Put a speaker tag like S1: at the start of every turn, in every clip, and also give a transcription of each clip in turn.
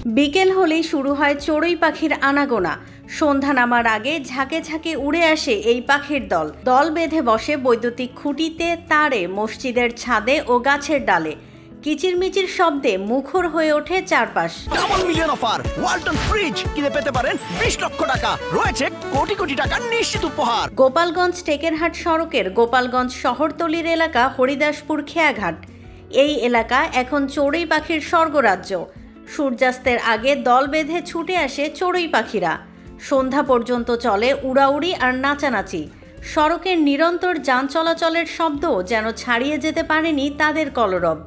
S1: বিকেল হলেই শুরু হয় চড়ুই পাখির আনাগোনা। সন্ধ্যা নামার আগে ঝাঁকে ঝাঁকে উড়ে আসে এই পাখির দল। দল বেঁধে বসে বৈদ্যুতিক খুঁটিতে, তারে, মসজিদের ছাদে ও গাছের ডালে। কিচিরমিচির শব্দে মুখর হয়ে ওঠে চারপাশ।
S2: Double million offer Walton fridge কিনে পেতে পারেন 20 লক্ষ টাকা, রয়েছে কোটি কোটি টাকার নিশ্চিত উপহার।
S1: গোপালগঞ্জ টেকেরহাট সড়কের গোপালগঞ্জ শহরতলির এলাকা হরিদাসপুর খেয়াঘাট। এই এলাকা এখন চড়ুই পাখির স্বর্গরাজ্য। সূর্যাস্তের আগে দল বেঁধে ছুটে আসে চড়ুই পাখিরা। সন্ধ্যা পর্যন্ত চলে উড়াউড়ি আর নাচানাচি। সড়কের নিরন্তর যান চলাচলের শব্দ যেন ছাড়িয়ে যেতে পারেনি তাদের কলরব।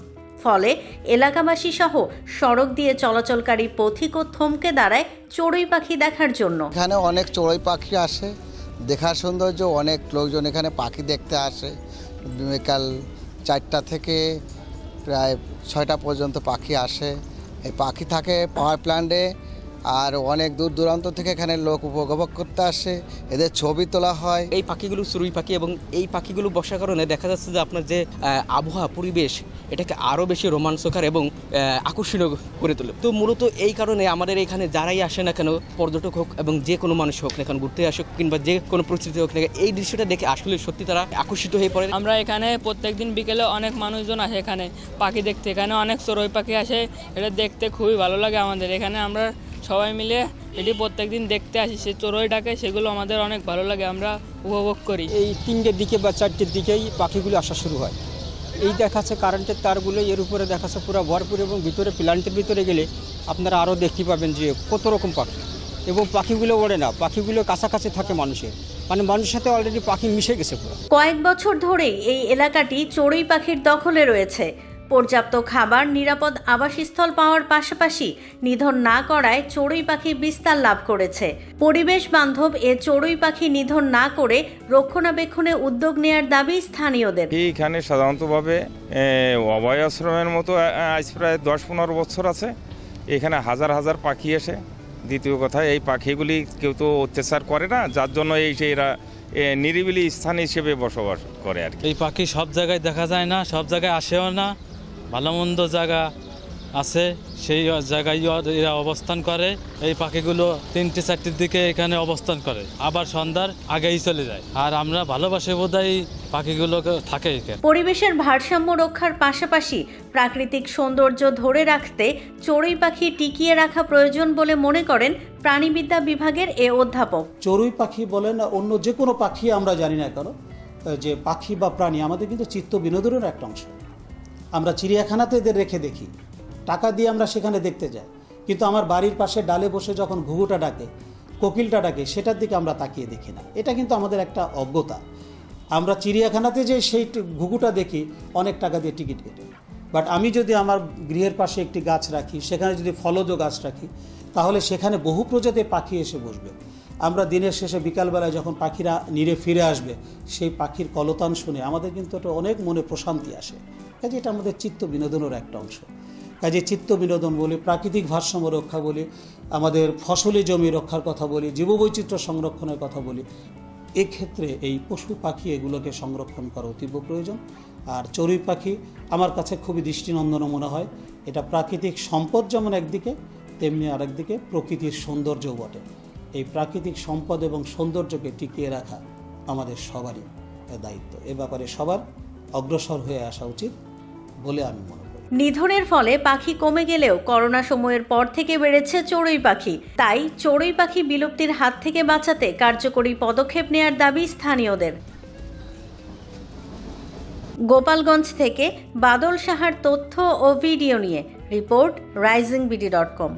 S1: ফলে এলাকাবাসী সহ সড়ক দিয়ে চলাচলকারী পথিকও থমকে দাঁড়ায় চড়ুই পাখি দেখার জন্য।
S3: এখানে অনেক চড়ুই পাখি আসে, দেখার সৌন্দর্য, অনেক লোকজন এখানে পাখি দেখতে আসে। বিকাল 4টা থেকে প্রায় 6টা পর্যন্ত পাখি আসে। এই পাখি থাকে পাওয়ার প্ল্যান্টে, আর অনেক দূর দূরান্ত থেকে এখানে লোক উপভোগ করতে আসে, এদের ছবি তোলা হয়।
S4: এই পাখিগুলো চড়ুই পাখি, এবং এই পাখিগুলো বসার কারণে দেখা যাচ্ছে যে আপনার যে আবহাওয়া পরিবেশ এটাকে আরও বেশি রোমাঞ্চকর এবং আকর্ষণীয় করে তোলে। তো মূলত এই কারণে আমাদের এখানে যারাই আসে না কেন, পর্যটক হোক এবং যে কোনো মানুষ হোক না কেন, ঘুরতে আসুক কিংবা যে কোনো পরিস্থিতি হোক না কেন, এই দৃশ্যটা দেখে আসলে সত্যি তারা আকর্ষিত হয়ে পড়ে।
S5: আমরা এখানে প্রত্যেকদিন বিকেলে অনেক মানুষজন আসে এখানে পাখি দেখতে। এখানে অনেক চড়ুই পাখি আসে, এটা দেখতে খুবই ভালো লাগে আমাদের। এখানে আমরা সবাই মিলে এটি প্রত্যেকদিন দেখতে আসি। সে চড়ুই ডাকে, সেগুলো আমাদের অনেক ভালো লাগে, আমরা উপভোগ করি।
S6: এই 3টের দিকে বা 4টের দিকেই পাখিগুলো আসা শুরু হয়। এই দেখাচ্ছে কারেন্টের তারগুলো, এর উপরে দেখাচ্ছে পুরো ভরপুর, এবং ভিতরে প্ল্যান্টের ভিতরে গেলে আপনারা আরও দেখতে পাবেন যে কত রকম পাখি। এবং পাখিগুলো ওড়ে না, পাখিগুলো কাছাকাছি থাকে মানুষের, মানে মানুষের সাথে অলরেডি পাখি মিশে গেছে পুরো।
S1: কয়েক বছর ধরেই এই এলাকাটি চড়ুই পাখির দখলে রয়েছে। পর্যাপ্ত খাবার, নিরাপদ আবাসস্থল পাওয়ার পাশাপাশি নিধন না করায় চড়ুই পাখি বিস্তার লাভ করেছে। পরিবেশ বান্ধব এ চড়ুই পাখি নিধন না করে রক্ষণাবেক্ষণে উদ্যোগ নেয়ার দাবি স্থানীয়দের।
S7: এইখানে সাধারণতভাবে অভয় আশ্রমের মতো আজ প্রায় 10-15 বছর আছে। এখানে হাজার হাজার পাখি আসে। দ্বিতীয় কথা, এই পাখিগুলি কেউ তো অত্যাচার করে না, যার জন্য এরা নিরিবিলি স্থান হিসেবে বসবাস করে আর কি।
S8: এই পাখি সব জায়গায় দেখা যায় না, সব জায়গায় আসেও না। ভালো মন্দ জায়গা আছে, সেই জায়গায় এরা অবস্থান করে। এই পাখিগুলো 3টে-4টের দিকে এখানে অবস্থান করে, আবার সন্ধ্যার আগেই চলে যায়। আর আমরা ভালোবাসে বোধহয় পাখিগুলো থাকে এখানে।
S1: পরিবেশের ভারসাম্য রক্ষার পাশাপাশি প্রাকৃতিক সৌন্দর্য ধরে রাখতে চড়ুই পাখি টিকিয়ে রাখা প্রয়োজন বলে মনে করেন প্রাণীবিদ্যা বিভাগের এ অধ্যাপক।
S9: চড়ুই পাখি বলেন, অন্য যে কোনো পাখি আমরা জানি না কেন, যে পাখি বা প্রাণী আমাদের কিন্তু চিত্ত বিনোদনের একটা অংশ। আমরা চিড়িয়াখানাতে এদের রেখে দেখি, টাকা দিয়ে আমরা সেখানে দেখতে যাই, কিন্তু আমার বাড়ির পাশে ডালে বসে যখন ঘুঘুটা ডাকে, কোকিলটা ডাকে, সেটার দিকে আমরা তাকিয়ে দেখি না। এটা কিন্তু আমাদের একটা অজ্ঞতা। আমরা চিড়িয়াখানাতে যে সেই ঘুঘুটা দেখি অনেক টাকা দিয়ে টিকিট কেটে, বাট আমি যদি আমার গৃহের পাশে একটি গাছ রাখি, সেখানে যদি ফলজ গাছ রাখি, তাহলে সেখানে বহু প্রজাতির পাখি এসে বসবে। আমরা দিনের শেষে বিকালবেলায় যখন পাখিরা নিরে ফিরে আসবে, সেই পাখির কলতান শুনে আমাদের কিন্তু একটা অনেক মনে প্রশান্তি আসে। কাজে এটা আমাদের চিত্ত বিনোদনের একটা অংশ। কাজে চিত্ত বিনোদন বলি, প্রাকৃতিক ভারসাম্য রক্ষা বলি, আমাদের ফসলি জমি রক্ষার কথা বলি, জীববৈচিত্র্য সংরক্ষণের কথা বলি, এক্ষেত্রে এই পশু পাখি এগুলোকে সংরক্ষণ করা অতীব প্রয়োজন। আর চড়ুই পাখি আমার কাছে খুবই দৃষ্টিনন্দন মনে হয়। এটা প্রাকৃতিক সম্পদ যেমন একদিকে, তেমনি আরেকদিকে প্রকৃতির সৌন্দর্যও বটে। এই প্রাকৃতিক সম্পদ এবং সৌন্দর্যকে টিকিয়ে রাখা আমাদের সবারই দায়িত্ব। এ ব্যাপারে সবার অগ্রসর হয়ে আসা উচিত বলে আমি মনে করি।
S1: নিধনের ফলে পাখি কমে গেলেও করোনা সময়ের পর থেকে বেড়েছে চড়ুই পাখি। তাই চড়ুই পাখি বিলুপ্তির হাত থেকে বাঁচাতে কার্যকরী পদক্ষেপ নেয়ার দাবি স্থানীয়দের। গোপালগঞ্জ থেকে বাদল সাহার তথ্য ও ভিডিও নিয়ে রিপোর্ট risingBD.com।